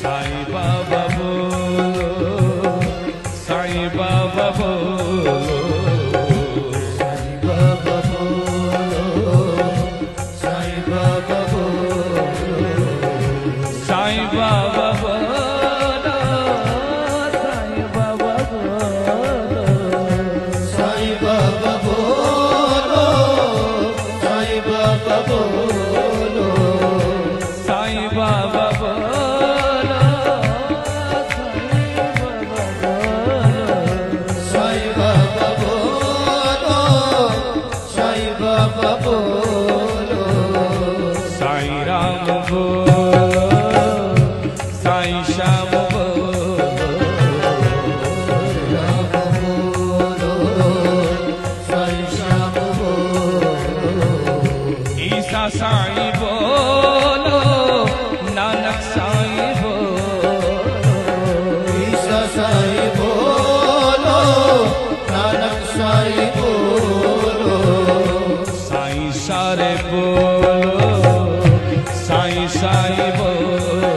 साई बाबा बोलो, साई बाबा बोलो, साई बाबा बोलो, साई बाबा बोलो, साई बाबा बोलो, साई बाबा बोलो, साई बाबा बोलो, साई बाबा बोलो, साई बाबा बोलो, साई बाबा बोलो, साई राम बोलो, साई श्याम बोलो, राम बोलो, साई श्याम बोलो, ईसा साई बोलो, नानक साई बोलो, ईसा साई बोलो, नानक साई बोलो, साई सारे बोलो, साई साई बोलो,